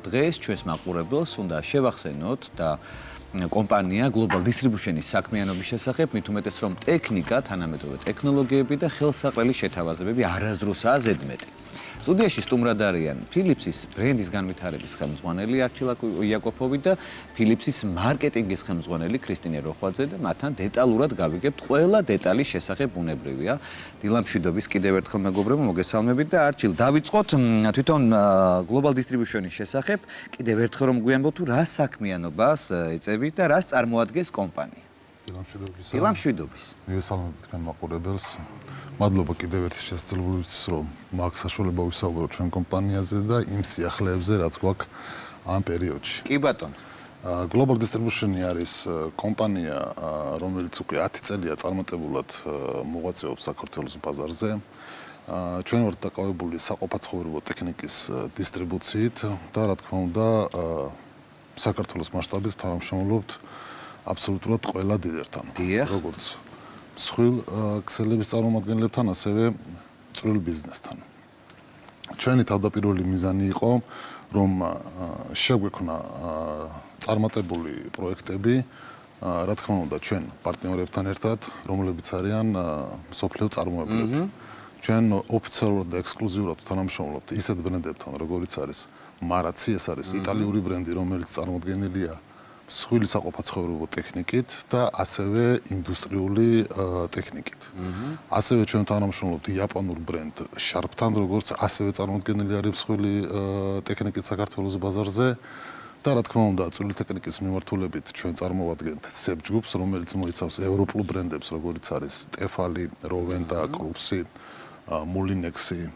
დღეს ჩვენს მაყურებელს უნდა შევახსენოთ და კომპანია Global Distribution-ის საქმიანობის შესახებ, მით უმეტეს რომ ტექნიკა, თანამედროვე ტექნოლოგიები და ხელსაყრელი შეთავაზებები არასდროსაა ზედმეტი. სტუდიაში სტუმრად არიან Philips-ის ბრენდის განვითარების ხელმძღვანელი არჩილ იაკოფოვი და Philips-ის მარკეტინგის ხელმძღვანელი ქრისტინე როხვაძე და მათთან დეტალურად გავიგებთ ყველა დეტალის შესახებ ბუნებრივია. დილამშვიდობის კიდევ ერთხელ მეგობრებო, მოგესალმებით და არჩილ დავიწყოთ თვითონ Global Distribution-ის შესახებ. კიდევ ერთხელ რომ გვიამბობ თუ რა საქმიანობას ეწევით და რას წარმოადგენს კომპანია. დილამშვიდობის. მოგესალმებით თქვენ მაყურებელს. მადლობა კიდევ ერთი შესაძლებლობისთვის, რომ მაქვს საშუალება ვისაუბროთ ჩვენ კომპანიაზე და იმ სიახლეებზე, რაც გვაქვს ამ პერიოდში. კი ბატონო. Global Distribution არის კომპანია, რომელიც უკვე 10 წელია წარმატებულად მოღვაწეობს საქართველოს ბაზარზე. ჩვენ ვართ დაკავებული საყოფაცხოვრებო ტექნიკის დისტრიბუციით და რა თქმა უნდა, საქართველოს მასშტაბით თანამშრომლობთ აბსოლუტურად ყველა დილერთან. როგორც მსხვილ ქსელების წარმომადგენლებთან, ასევე წვრილ ბიზნესთან. ჩვენი თავდაპირველი მიზანი იყო, რომ შეგვექმნა წარმატებული პროექტები, რა თქმა უნდა, ჩვენ პარტნიორებთან ერთად, რომლებიც არიან მსოფლიო წარმოებლები. ჩვენ ოფიციალურად და ექსკლუზიურად თანამშრომლობთ ისეთ ბრენდებთან, როგორიც არის Marazzi, ეს არის იტალიური ბრენდი, რომელიც წარმოდგენილია მსხვილი საყოფაცხოვრებო ტექნიკით და ასევე ინდუსტრიული ტექნიკით. ასევე ჩვენ თანამშრომლობთ იაპონურ ბრენდ Sharp-თან, როგორც ასევე წარმოდგენილი არის მსხვილი ტექნიკით საქართველოს ბაზარზე და რა თქმა უნდა, წვრილი ტექნიკის მიმართულებით ჩვენ წარმოვადგენთ SEB ჯგუფს, რომელიც მოიცავს ევროპულ ბრენდებს, როგორიც არის Tefal, Rowenta, Krups, Molinex.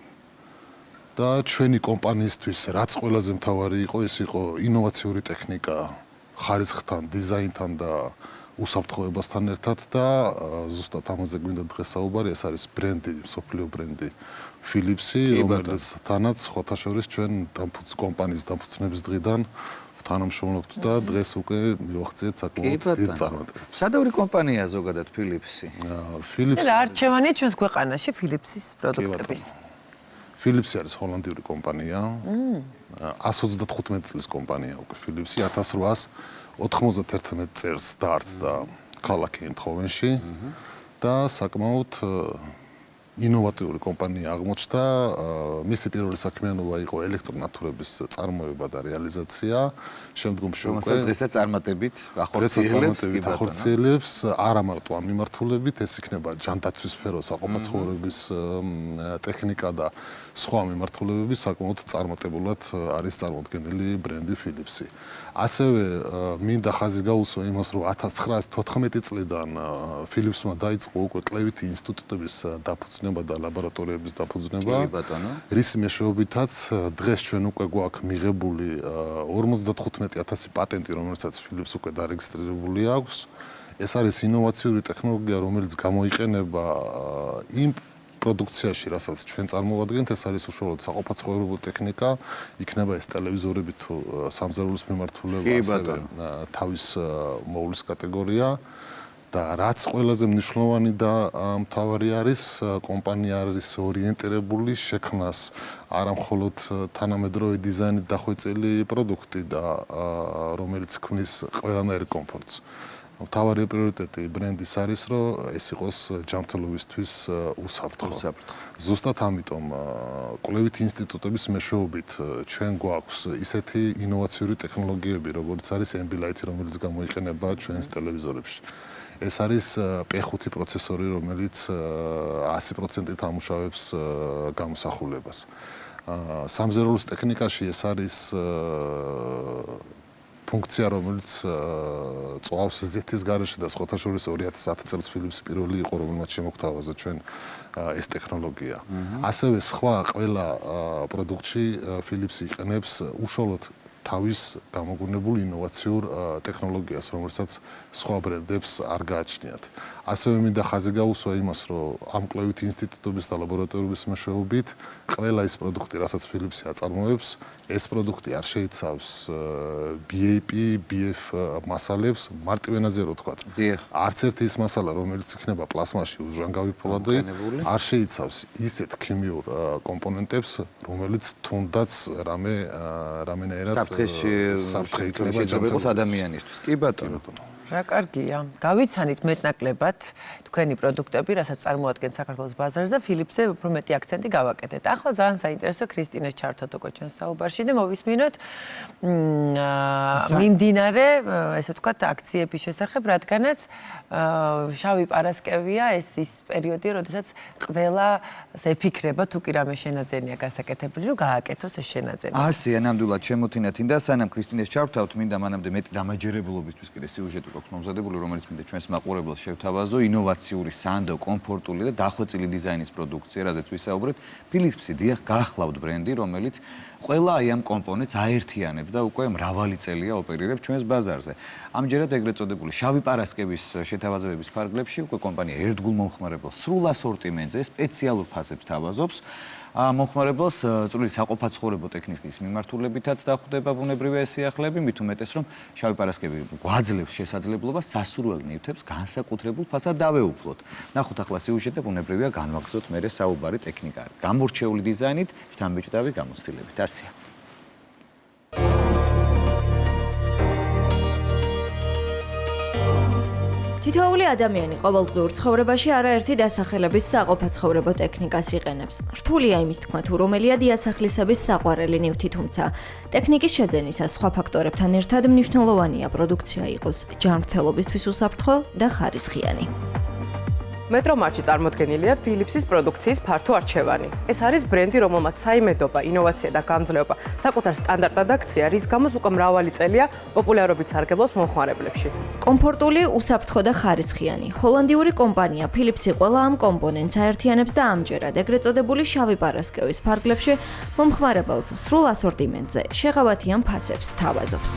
და ჩვენი კომპანიისთვის რაც ყველაზე მთავარი იყო, ეს იყო ინოვაციური ტექნიკა ხარისხთან, დიზაინთან და უსაფრთხოებასთან ერთად და ზუსტად ამაზე გვინდა დღეს საუბარი, ეს არის ბრენდი, მსოფლიო ბრენდი Philips-ი, რომელიც თანაც სხვათა შორის ჩვენ კომპანიის დამფუძნების დღიდან თანამშრომლობთ და დღეს უკვე მივახციეთ საკმაოდ დიდ წარმატებებს. სადავრი კომპანიაა ზოგადად Philips-ი? Philips რა არჩევანია ჩვენს ქვეყანაში Philips-ის პროდუქტების? Philips არის ჰოლანდიური კომპანია. 135 წლის კომპანია უკვე Philips-ი 1891 წელს დაარსდა ქალაქი ენთხოვენში და საკმაოდ ინოვატიური კომპანია აღმოჩნდა. მისი პირველი საქმიანობა იყო ელექტრონათურების წარმოება და რეალიზაცია. შემდგომში უკვე დღესაც წარმატებით ახორციელებს არა მარტო ამ მიმართულებით, ეს იქნება ჯანდაცვის სფერო, საყოფაცხოვრების ტექნიკა და სხვა მიმართულებები საკმაოდ წარმატებულად არის წარმოდგენილი ბრენდი Philips-ი. ასევე მინდა ხაზი გაუსვა იმას, რომ 1914 წლიდან Philips-მა დაიწყო უკვე კლებითი ინსტიტუტების დაფუძნება და ლაბორატორიების დაფუძნება. რის მეშვეობითაც დღეს ჩვენ უკვე გვაქვს მიღებული 55,000 პატენტი, რომელსაც Philips უკვე დარეგისტრირებული აქვს. ეს არის ინოვაციური ტექნოლოგია, რომელიც გამოიყენება იმ პროდუქციაში, რასაც ჩვენ წარმოვადგენთ, ეს არის უშუალოდ საყოფაცხოვრებო ტექნიკა, იქნება ეს ტელევიზორები თუ სამზარეულოს მიმართულება, ასევე თავის მოვლის კატეგორია. და რაც ყველაზე მნიშვნელოვანი და მთავარი არის, კომპანია არის ორიენტირებული შექმნას არა მხოლოდ თანამედროვე დიზაინით დახვეწილი პროდუქტი და რომელიც ქმნის ყველანაირ კომფორტს. მთავარი პრიორიტეტი ბრენდის არის, რომ ეს იყოს ჯანმრთელობისთვის უსაფრთხო. ზუსტად ამიტომ კვლევითი ინსტიტუტების მეშვეობით ჩვენ გვაქვს ისეთი ინოვაციური ტექნოლოგიები, როგორც არის Ambilight, რომელიც გამოიყენება ჩვენს ტელევიზორებში. ეს არის P5 პროცესორი, რომელიც 100% ამუშავებს გამოსახულებას. სამზარეულოს ტექნიკაში ეს არის ფუნქცია, რომელიც წვავს ზეთის გარეშე და სხვათა შორის 2010 წელს Philips პირველი იყო, რომელმაც შემოგთავაზა ჩვენ ეს ტექნოლოგია. ასევე სხვა ყველა პროდუქტში Philips იყენებს უშუალოდ თავის გამოგონებულ ინოვაციურ ტექნოლოგიას, რომელსაც სხვა ბრენდებს არ გააჩნიათ. ასევე მინდა ხაზი გაუსვა იმას, რომ ამ კვლევითი ინსტიტუტების და ლაბორატორიების მეშვეობით ყველა ის პროდუქტი, რასაც Philips-ი აწარმოებს, ეს პროდუქტი არ შეიცავს BAP, BF მასალებს მარტივენაზე რო ვთქვათ. არც ერთი ის მასალა, რომელიც იქნება პლასმაში უჟანგავი ფოლადი, არ შეიცავს ისეთ ქიმიურ კომპონენტებს, რომელიც თუნდაც რამენაირად შეიძლება იყოს ადამიანისთვის. კი ბატონო. რა კარგია. გავიცანით მეტნაკლებად თქვენი პროდუქტები, რასაც წარმოადგენთ საქართველოს ბაზარზე და Philips-ზე უფრო მეტი აქცენტი გავაკეთეთ. ახლა ძალიან საინტერესო ქრისტინეს ჩართოთ უკვე ჩვენ საუბარში და მოვისმინოთ მიმდინარე, ესე ვთქვათ, აქციების შესახებ, რადგანაც შავი პარასკევია ეს ის პერიოდი, როდესაც ყველა ეფიქრება თუ კი რამე შენაძენია გასაკეთებელი, რომ გააკეთოს ეს შენაძენი. ასე ნამდვილად შემოთინათინ და სანამ ქრისტინეს ჩავთავთ, მინდა მანამდე მეტი დამაჯერებლობისთვის კიდე სიუჟეტი გვაქვს მომზადებული, რომელიც მინდა ჩვენს მაყურებელს შევთავაზო, ინოვაციური, სანდო, კომფორტული და დახვეწილი დიზაინის პროდუქცია, რაზეც ვისაუბრეთ. Philips-ი დიახ, გახლავთ ბრენდი, რომელიც ყველა აი ამ კომპონენტს აერთიანებს და უკვე მრავალი წელია ოპერირებს ჩვენს ბაზარზე. ამჯერად ეგრეთ წოდებული შავი პარასკევის შეთავაზებების ფარგლებში უკვე კომპანია ერთგულ მომხმარებელს სრულ ასორტიმენტზე სპეციალურ ფასებს თავაზობს. მომხმარებელს წვრილი საყოფაცხოვრებო ტექნიკის მიმართულებითაც დახვდება ბუნებრივი სიახლეები, მით უმეტეს რომ შავი პარასკევი გვაძლევს შესაძლებლობას სასურველ ნივთებს განსაკუთრებულ ფასად დავეუფლოთ. ნახოთ ახლა სიუჟეტი, ბუნებრივია განვაგრძოთ მერე საუბარი ტექნიკა. გამორჩეული დიზაინით, შთამბეჭდავი გამოცდილებით. ასეა. თითოეული ადამიანი ყოველდღიურ ცხოვრებაში არაერთი დასახელების საყოფაცხოვრებო ტექნიკას იყენებს. რთულია იმის თქმა, თუ რომელია დიასახლისების საყვარელი ნივთი, თუმცა ტექნიკის შეძენისას სხვა ფაქტორებთან ერთად მნიშვნელოვანია პროდუქცია იყოს ჯანმრთელობისთვის უსაფრთხო და ხარისხიანი. მეტრომარჩი წარმოდგენილია Philips-ის პროდუქციის ფართო არჩევანი. ეს არის ბრენდი, რომელმაც საიმედობა, ინოვაცია და გამძლეობა საკუთარ სტანდარტად აქცია, რის გამოც უკვე მრავალი წელია პოპულარობით სარგებლობს მომხმარებლებში. კომფორტული, უსაფრთხო და ხარისხიანი. ჰოლანდიური კომპანია Philips-ი ყველა ამ კომპონენტს აერთიანებს და ამჯერად ეგრეთ წოდებული შავი პარასკევის ფარგლებში მომხმარებელს სრულ ასორტიმენტზე შეღავათიან ფასებს თავაზობს.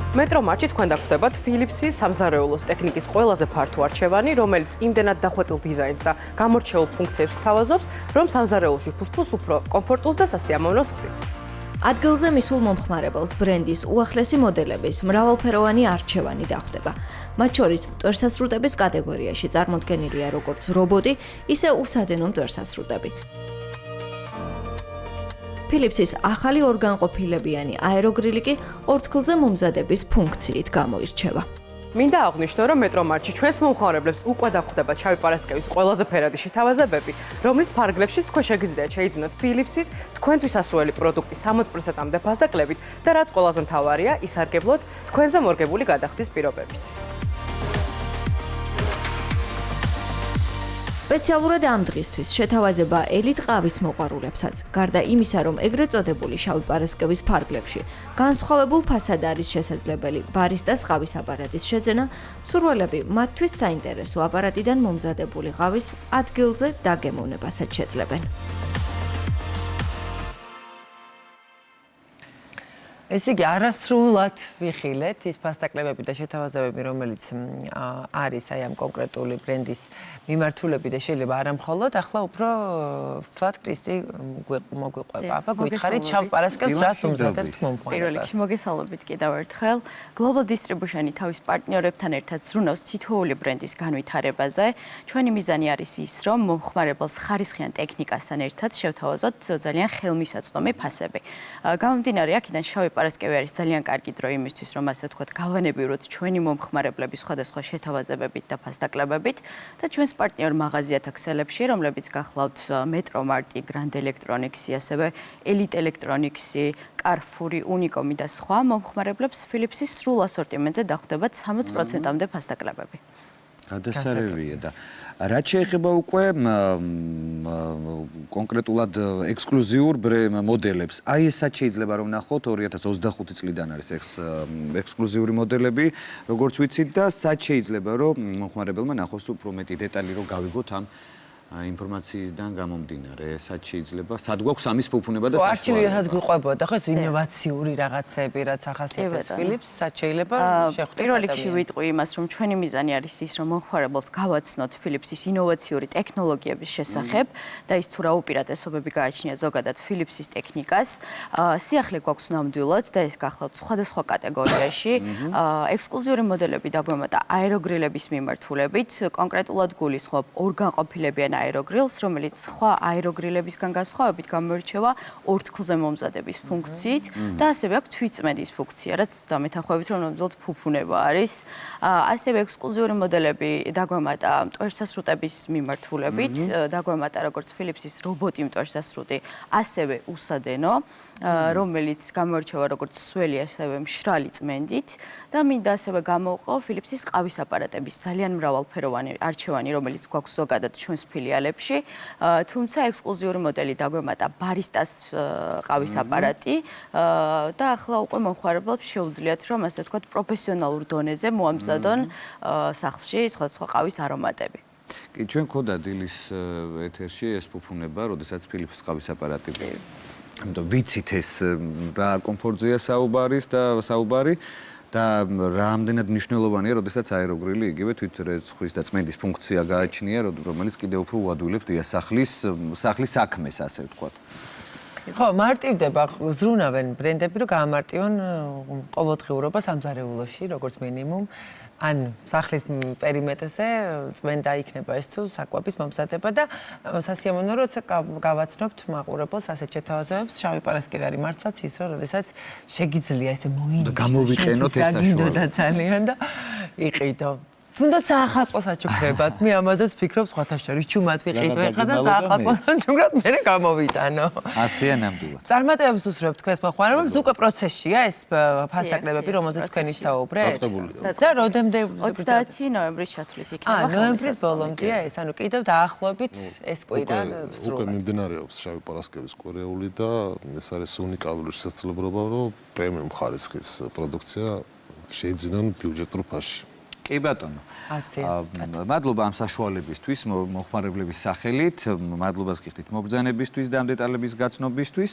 მეტრომარჩი თქვენ დახვდებათ Philips-ის სამზარეულოს ტექნიკის ყველაზე ფართო არჩევანი, რომელიც იმდენად დახვეწილ დიზაინს და გამორჩეულ ფუნქციებს გვთავაზობს, რომ სამზარეულოში ფუსფუს უფრო კომფორტულს და სასიამოვნოს ხდის. ადგილზე მისულ მომხმარებელს ბრენდის უახლესი მოდელების მრავალფეროვანი არჩევანი დახვდება. მათ შორის მტვერსასრუტების კატეგორიაში წარმოდგენილია როგორც რობოტი, ისე უსადენო მტვერსასრუტები. Philips-ის ახალი ორგანყოფილებიანი აეროგრილი კი ორთქლზე მომზადების ფუნქციით გამოირჩევა. მინდა აღვნიშნო, რომ მეტრომარჩი ჩვენს მომხმარებლებს უკვე დახვდება შავი პარასკევის ყველაზე ფერადი შეთავაზებები, რომლის ფარგლებშიც თქვენ შეგიძლიათ შეიძინოთ Philips-ის თქვენთვის ასუელი პროდუქტი 60%-მდე ფასდაკლებით და რაც ყველაზე მთავარია, ისარგებლოთ თქვენზე მორგებული გადახდის პირობებით. სპეციალურად ამ დღისთვის შეთავაზება ელიტ ყავის მოყვარულებსაც. გარდა იმისა, რომ ეგრეთ წოდებული შავი პარასკევის ფარგლებში განსხვავებულ ფასად არის შესაძლებელი ბარისტას ყავის აპარატის შეძენა, მსურველები მათთვის საინტერესო აპარატიდან მომზადებული ყავის ადგილზე დაგემოვნებასაც შეძლებენ. ესე იგი, არასრულად ვიხილეთ ის ფასდაკლებები და შეთავაზებები, რომელიც არის აი ამ კონკრეტული ბრენდის მიმართულებით და შეიძლება არა მხოლოდ, ახლა უფრო ვთქვათ, კრისტი მოგვიყვება. აბა, გითხარით, შავ პარასკევს რას უმზადებთ მომხმარებელს? პირველ რიგში მოგესალმებით კიდევ ერთხელ. Global Distribution-ი თავის პარტნიორებთან ერთად ზრუნავს თითოეული ბრენდის განვითარებაზე. ჩვენი მიზანი არის ის, რომ მომხმარებელს ხარისხიან ტექნიკასთან ერთად შევთავაზოთ ძალიან ხელმისაწვდომი ფასები. გამომდინარე აქედან შავი პარასკევი არის ძალიან კარგი დრო იმისთვის, რომ ასე ვთქვათ, გავანებივროთ ჩვენი მომხმარებლების სხვადასხვა შეთავაზებებით და ფასდაკლებებით და ჩვენს პარტნიორ მაღაზიათა ქსელებში, რომლებიც გახლავთ მეტრომარტი, Grand Electronics-ი, ასევე Elite Electronics-ი, Carrefour-ი, Unicom-ი და სხვა მომხმარებლებს Philips-ის სრულ ასორტიმენტზე დახვდებათ 60%-მდე ფასდაკლებები. გადასარევია და რაც შეეხება უკვე კონკრეტულად ექსკლუზიურ მოდელებს. აი ესაც შეიძლება რომ ნახოთ 2025 წლიდან არის ექსკლუზიური მოდელები, როგორც ვიცით და სად შეიძლება რომ მომხმარებელმა ნახოს უფრო მეტი დეტალი რომ გავიგოთ ამ ინფორმაციიდან გამომდინარე, სად შეიძლება, სად გვაქვს ამის ფუფუნება და საშუალება. არჩილი რასაც გიყვებოდა, ხო, ეს ინოვაციური რაღაცები, რაც ახასიათებს Philips, სად შეიძლება შეხვდეს პირველ რიგში ვიტყვი იმას, რომ ჩვენი მიზანი არის ის, რომ მომხმარებელს გავაცნოთ Philips-ის ინოვაციური ტექნოლოგიების შესახებ და ის თუ რა უპირატესობები გააჩნია ზოგადად Philips-ის ტექნიკას. სიახლე გვაქვს ნამდვილად და ეს გახლავთ სხვადასხვა კატეგორიაში. ექსკლუზიური მოდელები დაგვემატა აეროგრილების მიმართულებით, კონკრეტულად გულისხმობ ორგანყოფილებიან აეროგრილს, რომელიც სხვა აეროგრილებისგან განსხვავებით გამოირჩევა ორთქლზე მომზადების ფუნქციით და ასევე აქვს თვითწმენდის ფუნქცია, რაც დამეთანხმებით რომ ნამდვილად ფუფუნება არის. ასევე ექსკლუზიური მოდელები დაგვემატა მტვერსასრუტების მიმართულებით, დაგვემატა როგორც Philips-ის რობოტი მტვერსასრუტი, ასევე უსადენო, რომელიც გამოირჩევა როგორც სველი, ასევე მშრალი წმენდით და მინდა ასევე გამოვყო Philips-ის ყავის აპარატების ძალიან მრავალფეროვანი არჩევანი, რომელიც გვაქვს ზოგადად ჩვენს ფილიალებში, თუმცა ექსკლუზიური მოდელი დაგვემატა ბარისტას ყავის აპარატი და ახლა უკვე მომხმარებლებს შეუძლიათ რომ ასე ვთქვათ პროფესიონალურ დონეზე მოამზადონ სახლში სხვადასხვა ყავის არომატები. კი, ჩვენ გქონდა დილის ეთერში ეს ფუფუნება, როდესაც Philips ყავის აპარატი. ამიტომ ვიცით ეს რა კომფორტზეა საუბარი და რამდენად მნიშვნელოვანია, როდესაც აეროგრილი იგივე თვითრეცხვის და წმენდის ფუნქცია გააჩნია, რომელიც კიდევ უფრო უადვილებს დიასახლის საქმეს, ასე ვთქვათ. ხო, მარტივდება, ზრუნავენ ბრენდები, რომ გაამარტივონ ყოველდღიურობა სამზარეულოში, როგორც მინიმუმ. ან სახლის პერიმეტრზე წმენდა იქნება ეს თუ საკვების მომზადება და სასიამოვნო როცა გავაცნობთ მაყურებელს ასეთ შეთავაზებებს, შავი პარასკევი არის მართლაც ის რომ როდესაც შეგიძლია ესე მოინიშნო და გამოვიყენოთ ეს საშუალება და ძალიან და იყიდო. თუნდაც საახალწლო საჩუქრებად, მე ამაზეც ვფიქრობ სხვათა შორის ჩუმად ვიყიდო ეხლა და საახალწლო საჩუქრად მე გამოვიტანო. ასეა ნამდვილად. წარმატებებს უსურვებთ თქვენს მოხმარებელს, უკვე პროცესშია ეს ფასდაკლებები, რომელზეც თქვენ ისაუბრეთ? დაწყებულია. და როდემდე 30 ნოემბრის ჩათვლით იქნება. ნოემბრის ბოლომდეა ეს, ანუ კიდევ დაახლოებით ეს კვირა უკვე მიმდინარეობს შავი პარასკევის კვირეული და ეს არის უნიკალური შესაძლებლობა, რომ პრემიუმ ხარისხის პროდუქცია შეიძინონ ბიუჯეტურ ფასში. კი ბატონო. მადლობა ამ საშუალებისთვის მოხმარებლების სახელით, მადლობას გიხდით მობრძანებისთვის და ამ დეტალების გაცნობისთვის.